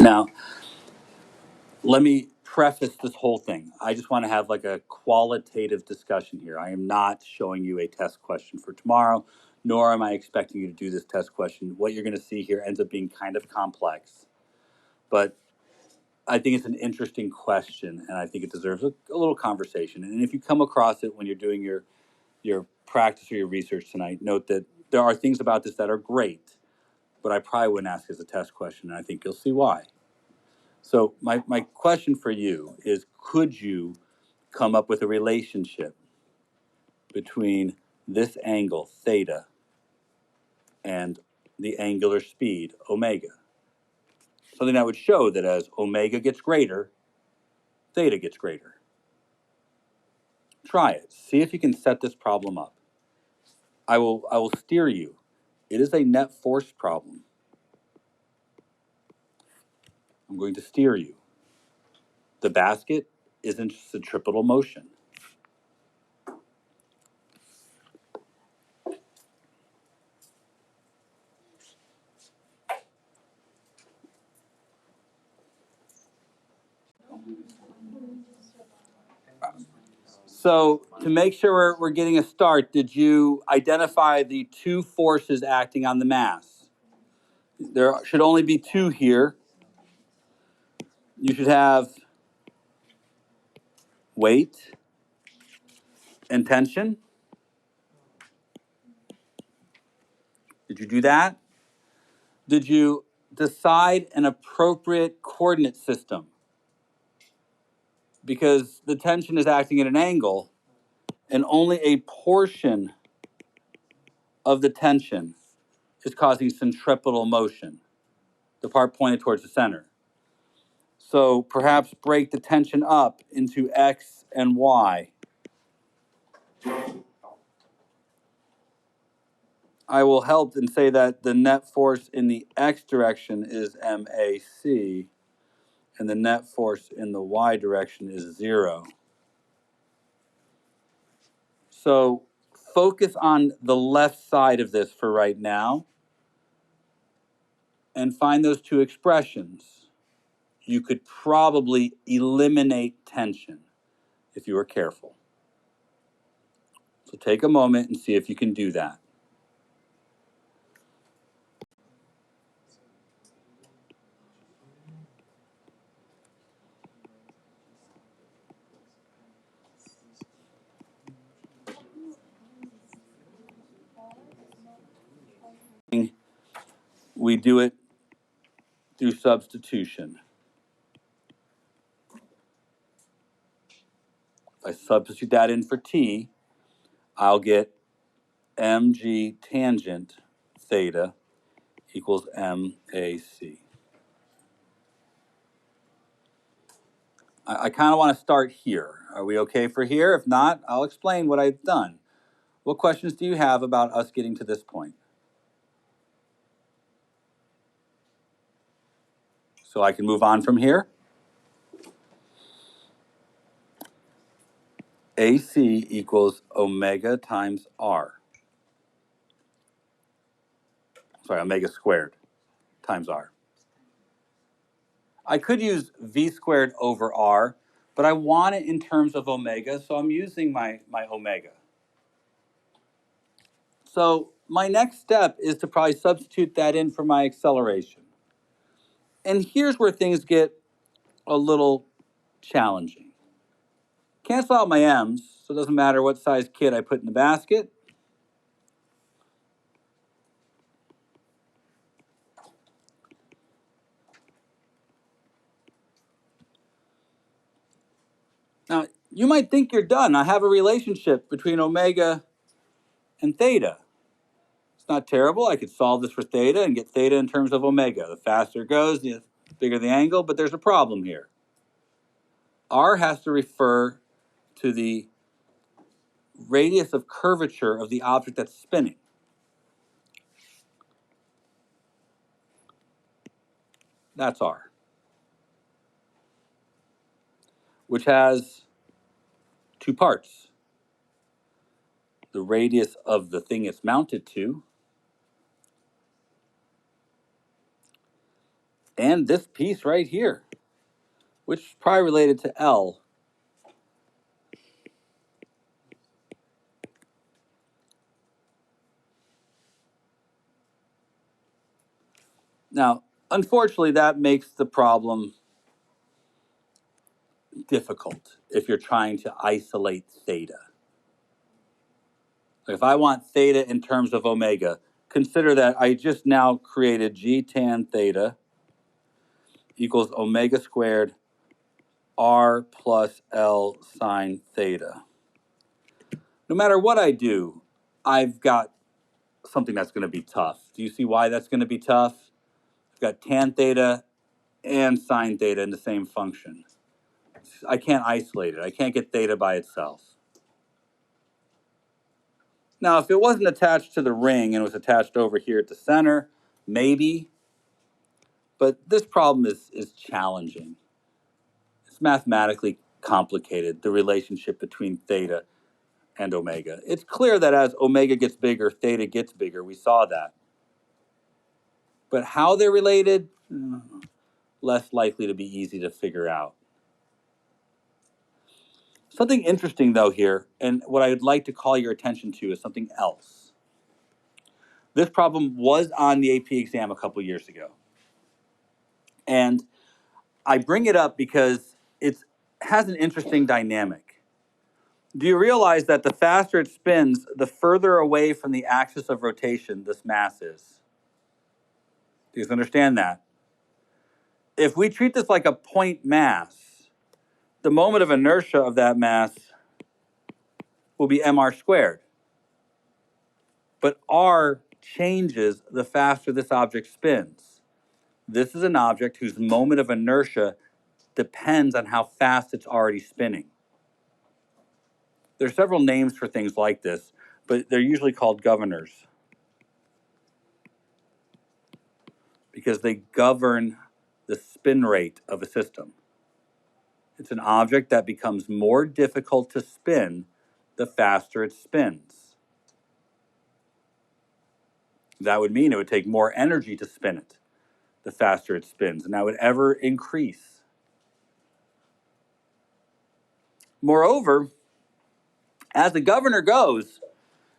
Now, let me preface this whole thing. I just want to have like a qualitative discussion here. I am not showing you a test question for tomorrow, nor am I expecting you to do this test question. What you're going to see here ends up being kind of complex, but I think it's an interesting question, and I think it deserves a little conversation. And if you come across it when you're doing your practice or your research tonight, note that there are things about this that are great, but I probably wouldn't ask as a test question, and I think you'll see why. So my question for you is, could you come up with a relationship between this angle, theta, and the angular speed, omega? Something that would show that as omega gets greater, theta gets greater. Try it. See if you can set this problem up. I will steer you. It is a net force problem. I'm going to steer you. The basket is in centripetal motion. So to make sure we're getting a start, did you identify the two forces acting on the mass? There should only be two here. You should have weight and tension. Did you do that? Did you decide an appropriate coordinate system? Because the tension is acting at an angle, and only a portion of the tension is causing centripetal motion, the part pointed towards the center. So perhaps break the tension up into X and Y. I will help and say that the net force in the X direction is MAC, and the net force in the Y direction is 0. So focus on the left side of this for right now and find those two expressions. You could probably eliminate tension if you were careful. So take a moment and see if you can do that. We do it through substitution. If I substitute that in for t, I'll get mg tangent theta equals MAC. I kind of want to start here. Are we okay for here? If not, I'll explain what I've done. What questions do you have about us getting to this point? So I can move on from here. AC equals omega times R. Sorry, omega squared times R. I could use V squared over R, but I want it in terms of omega, so I'm using my omega. So my next step is to probably substitute that in for my acceleration. And here's where things get a little challenging. Cancel out my m's, so it doesn't matter what size kid I put in the basket. Now, you might think you're done. I have a relationship between omega and theta. It's not terrible. I could solve this for theta and get theta in terms of omega. The faster it goes, the bigger the angle, but there's a problem here. R has to refer to the radius of curvature of the object that's spinning. That's R, which has two parts. The radius of the thing it's mounted to, and this piece right here, which is probably related to L. Now, unfortunately, that makes the problem difficult if you're trying to isolate theta. If I want theta in terms of omega, consider that I just now created G tan theta equals omega squared R plus L sine theta. No matter what I do, I've got something that's going to be tough. Do you see why that's going to be tough? I've got tan theta and sine theta in the same function. I can't isolate it. I can't get theta by itself. Now, if it wasn't attached to the ring and was attached over here at the center, maybe. But this problem is challenging. It's mathematically complicated, the relationship between theta and omega. It's clear that as omega gets bigger, theta gets bigger. We saw that. But how they're related, less likely to be easy to figure out. Something interesting, though, here, and what I would like to call your attention to is something else. This problem was on the AP exam a couple years ago. And I bring it up because it has an interesting dynamic. Do you realize that the faster it spins, the further away from the axis of rotation this mass is? Do you understand that? If we treat this like a point mass, the moment of inertia of that mass will be mr squared. But r changes the faster this object spins. This is an object whose moment of inertia depends on how fast it's already spinning. There are several names for things like this, but they're usually called governors because they govern the spin rate of a system. It's an object that becomes more difficult to spin the faster it spins. That would mean it would take more energy to spin it the faster it spins, and that would ever increase. Moreover, as the governor goes,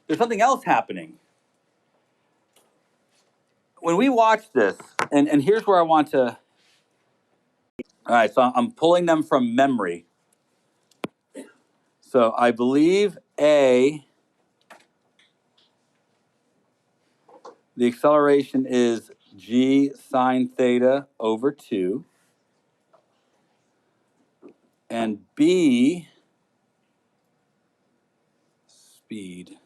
there's something else happening. When we watch this, and here's where I want to, all right, so I'm pulling them from memory. So I believe A, the acceleration is G sine theta over 2. And B, speed,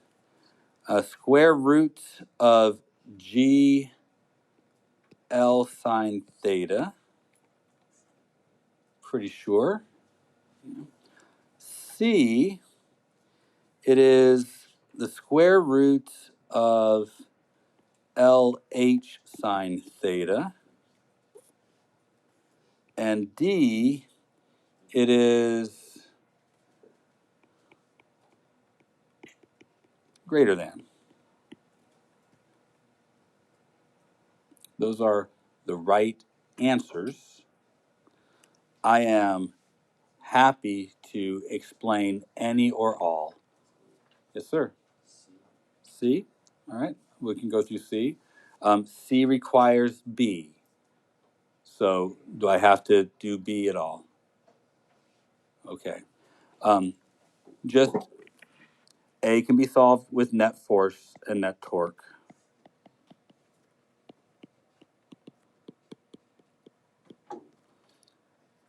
square root of G L sine theta. Pretty sure. C, it is the square root of LH sine theta. And D, it is greater than. Those are the right answers. I am happy to explain any or all. Yes, sir. C. All right. We can go through C. C requires B. So do I have to do B at all? Okay. Just A can be solved with net force and net torque.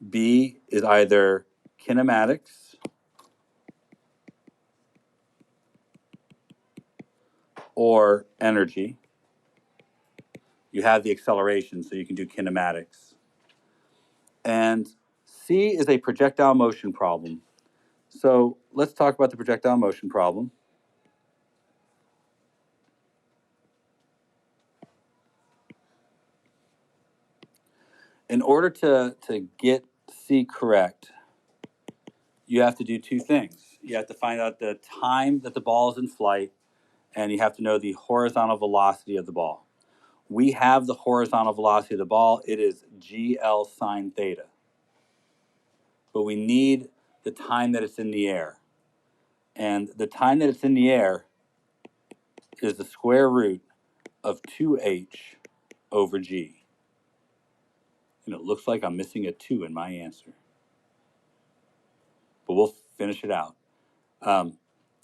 B is either kinematics or energy. You have the acceleration, so you can do kinematics. And C is a projectile motion problem. So let's talk about the projectile motion problem. In order to get C correct, you have to do two things. You have to find out the time that the ball is in flight, and you have to know the horizontal velocity of the ball. We have the horizontal velocity of the ball. It is GL sine theta. But we need the time that it's in the air. And the time that it's in the air is the square root of 2h over g. And it looks like I'm missing a 2 in my answer. But we'll finish it out.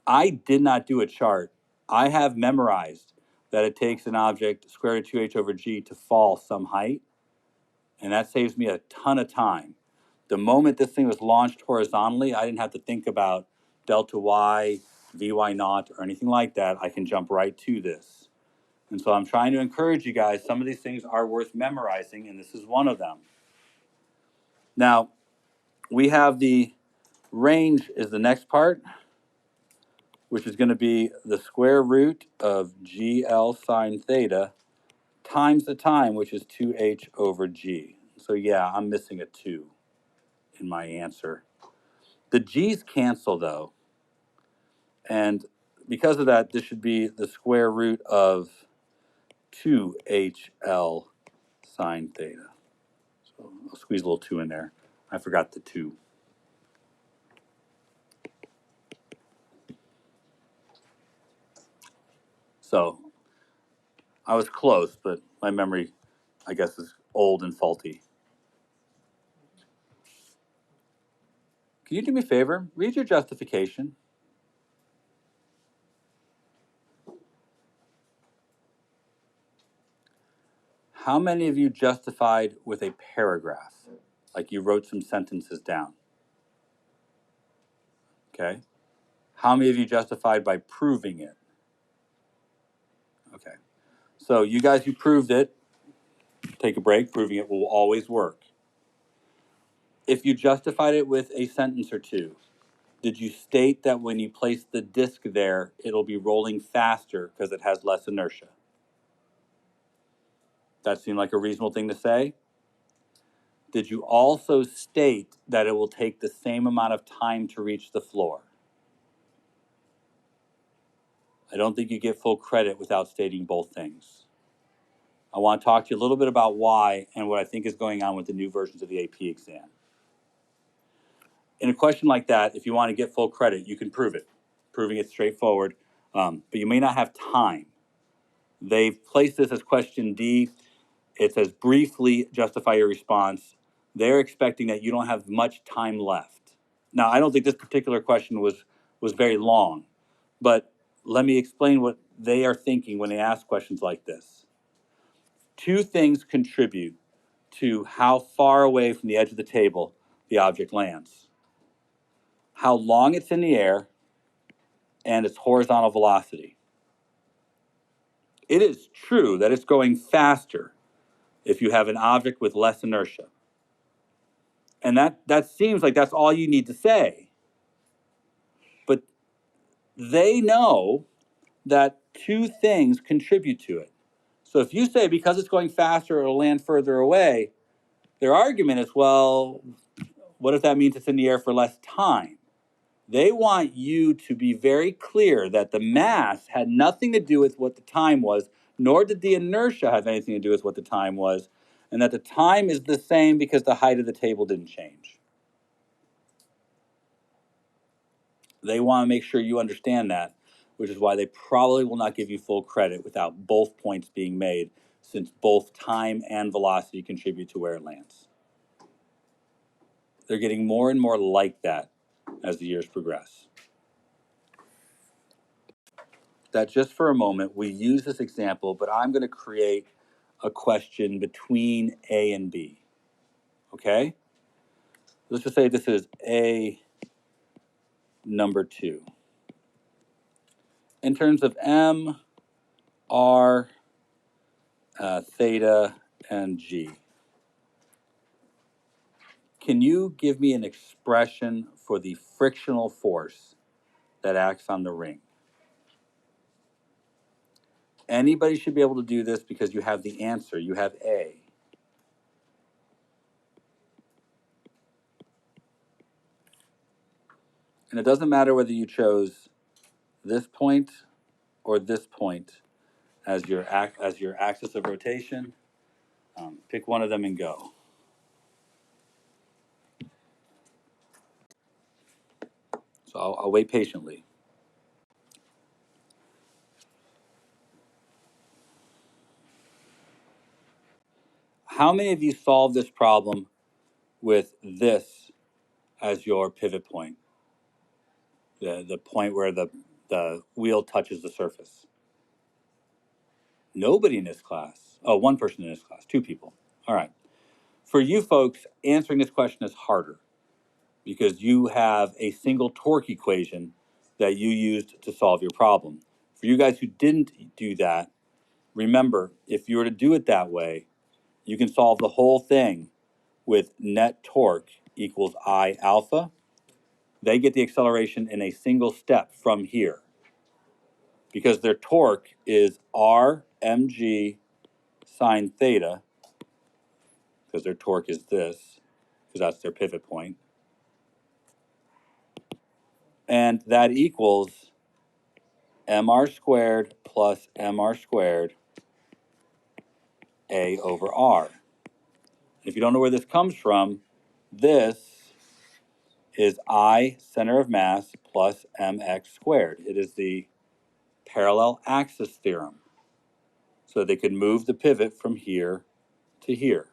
I did not do a chart. I have memorized that it takes an object square root 2h over g to fall some height. And that saves me a ton of time. The moment this thing was launched horizontally, I didn't have to think about delta y, vy naught, or anything like that. I can jump right to this. And so I'm trying to encourage you guys, some of these things are worth memorizing, and this is one of them. Now, we have the range is the next part, which is going to be the square root of GL sine theta times the time, which is 2h over g. So yeah, I'm missing a 2 in my answer. The g's cancel though, and because of that, this should be the square root of 2hl sine theta. So I'll squeeze a little 2 in there. I forgot the 2. So I was close, but my memory, I guess, is old and faulty. Can you do me a favor? Read your justification. How many of you justified with a paragraph? Like you wrote some sentences down. Okay. How many of you justified by proving it? Okay. So you guys who proved it, take a break. Proving it will always work. If you justified it with a sentence or two, did you state that when you place the disk there, it'll be rolling faster because it has less inertia? That seemed like a reasonable thing to say. Did you also state that it will take the same amount of time to reach the floor? I don't think you get full credit without stating both things. I want to talk to you a little bit about why and what I think is going on with the new versions of the AP exam. In a question like that, if you want to get full credit, you can prove it. Proving it's straightforward, but you may not have time. They've placed this as question D. It says briefly justify your response. They're expecting that you don't have much time left. Now, I don't think this particular question was very long, but let me explain what they are thinking when they ask questions like this. Two things contribute to how far away from the edge of the table the object lands. How long it's in the air and its horizontal velocity. It is true that it's going faster if you have an object with less inertia. And that seems like that's all you need to say. But they know that two things contribute to it. So if you say because it's going faster, it'll land further away, their argument is, well, what if that means it's in the air for less time? They want you to be very clear that the mass had nothing to do with what the time was, nor did the inertia have anything to do with what the time was, and that the time is the same because the height of the table didn't change. They want to make sure you understand that, which is why they probably will not give you full credit without both points being made, since both time and velocity contribute to where it lands. They're getting more and more like that as the years progress. That just for a moment, we use this example, but I'm going to create a question between A and B. Okay? Let's just say this is A number 2. In terms of M, R, theta, and G, can you give me an expression for the frictional force that acts on the ring? Anybody should be able to do this because you have the answer. You have A. And it doesn't matter whether you chose this point or this point. as your axis of rotation. Pick one of them and go. So I'll wait patiently. How many of you solved this problem with this as your pivot point? The point where the wheel touches the surface. Nobody in this class. Oh, one person in this class, 2 people. All right. For you folks, answering this question is harder because you have a single torque equation that you used to solve your problem. For you guys who didn't do that, remember, if you were to do it that way, you can solve the whole thing with net torque equals I alpha. They get the acceleration in a single step from here because their torque is R mg sine theta, because their torque is this, because that's their pivot point. And that equals mr squared plus mr squared a over r. If you don't know where this comes from, this is I center of mass plus mx squared. It is the parallel axis theorem. So they could move the pivot from here to here.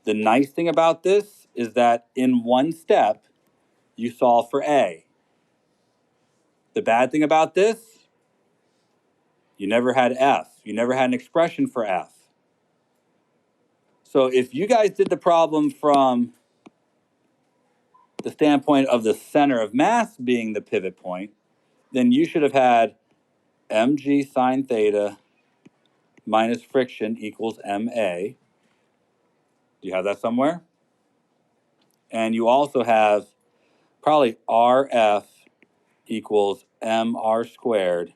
The nice thing about this is that in one step, you solve for A. The bad thing about this, you never had F. You never had an expression for F. So if you guys did the problem from the standpoint of the center of mass being the pivot point, then you should have had mg sine theta minus friction equals ma. Do you have that somewhere? And you also have probably rf equals mr squared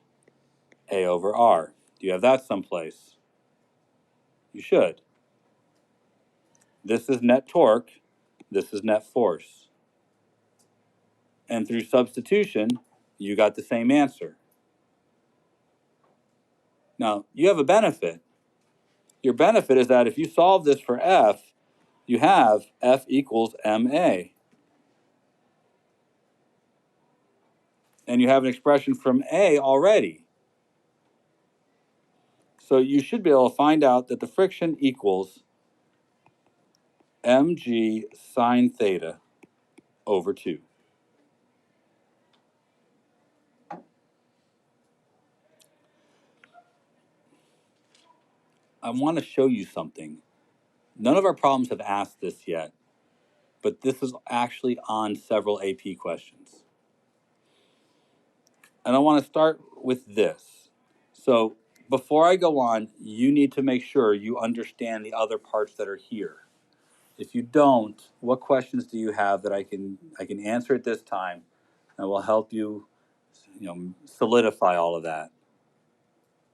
a over r. Do you have that someplace? You should. This is net torque. This is net force. And through substitution, you got the same answer. Now, you have a benefit. Your benefit is that if you solve this for F, you have F equals ma. And you have an expression from A already. So you should be able to find out that the friction equals mg sine theta over 2. I want to show you something. None of our problems have asked this yet, but this is actually on several AP questions. And I want to start with this. So before I go on, you need to make sure you understand the other parts that are here. If you don't, what questions do you have that I can answer at this time and will help you, solidify all of that?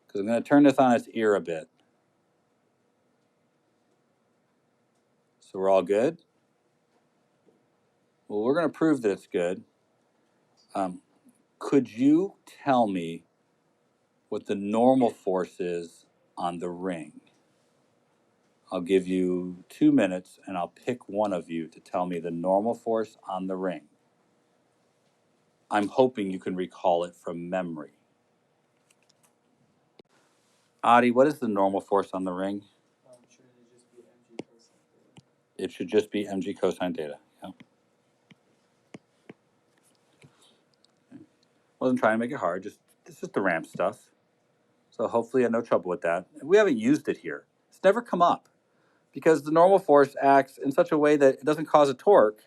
Because I'm going to turn this on its ear a bit. So we're all good? Well, we're going to prove that it's good. Could you tell me what the normal force is on the ring? I'll give you 2 minutes and I'll pick one of you to tell me the normal force on the ring. I'm hoping you can recall it from memory. Adi, what is the normal force on the ring? It should just be mg cosine theta. Yeah. Wasn't trying to make it hard. This is the ramp stuff. So hopefully I had no trouble with that. We haven't used it here. It's never come up because the normal force acts in such a way that it doesn't cause a torque,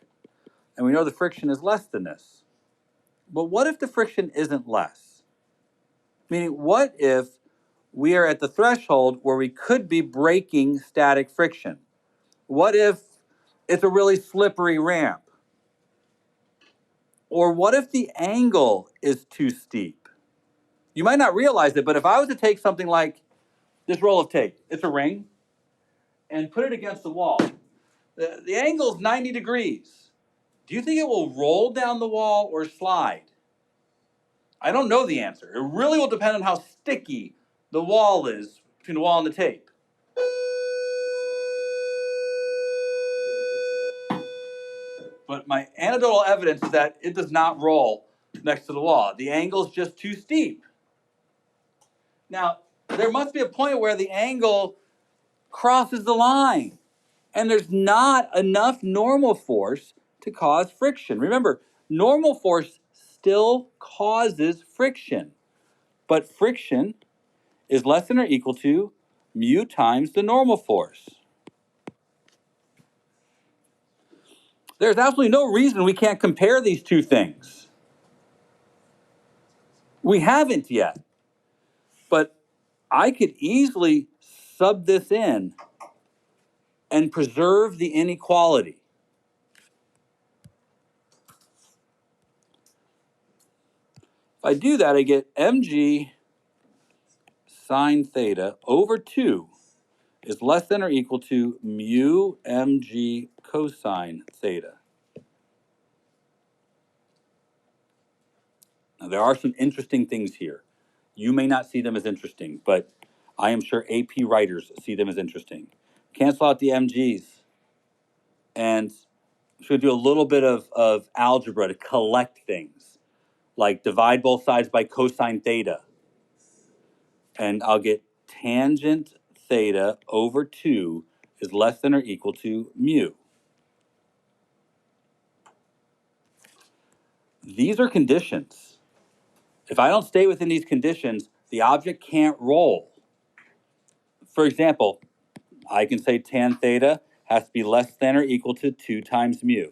and we know the friction is less than this. But what if the friction isn't less? Meaning, what if we are at the threshold where we could be breaking static friction? What if it's a really slippery ramp? Or what if the angle is too steep? You might not realize it, but if I was to take something like this roll of tape, it's a ring, and put it against the wall, the angle is 90 degrees. Do you think it will roll down the wall or slide? I don't know the answer. It really will depend on how sticky the wall is between the wall and the tape. But my anecdotal evidence is that it does not roll next to the wall. The angle is just too steep. Now, there must be a point where the angle crosses the line, and there's not enough normal force to cause friction. Remember, normal force still causes friction, but friction is less than or equal to mu times the normal force. There's absolutely no reason we can't compare these two things. We haven't yet, but I could easily sub this in and preserve the inequality. If I do that, I get mg sine theta over 2 is less than or equal to mu mg cosine theta. Now, there are some interesting things here. You may not see them as interesting, but I am sure AP writers see them as interesting. Cancel out the mg's, and I'm going to do a little bit of algebra to collect things, like divide both sides by cosine theta, and I'll get tangent theta over 2 is less than or equal to mu. These are conditions. If I don't stay within these conditions, the object can't roll. For example, I can say tan theta has to be less than or equal to 2 times mu.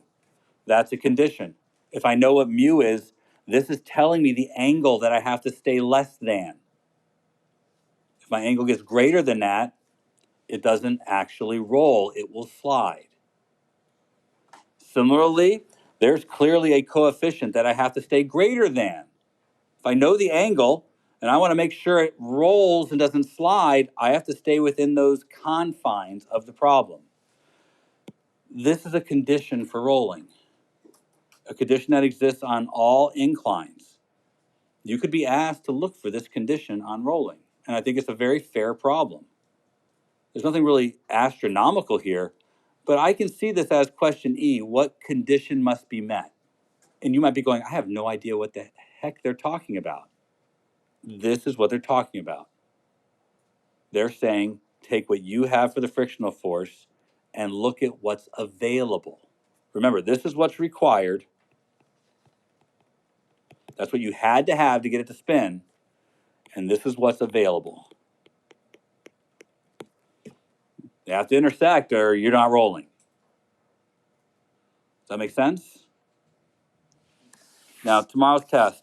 That's a condition. If I know what mu is, this is telling me the angle that I have to stay less than. If my angle gets greater than that, it doesn't actually roll, it will slide. Similarly, there's clearly a coefficient that I have to stay greater than. If I know the angle and I want to make sure it rolls and doesn't slide, I have to stay within those confines of the problem. This is a condition for rolling, a condition that exists on all inclines. You could be asked to look for this condition on rolling, and I think it's a very fair problem. There's nothing really astronomical here, but I can see this as question E, what condition must be met? And you might be going, I have no idea what the heck they're talking about. This is what they're talking about. They're saying, take what you have for the frictional force and look at what's available. Remember, this is what's required. That's what you had to have to get it to spin. And this is what's available. They have to intersect or you're not rolling. Does that make sense? Now, tomorrow's test.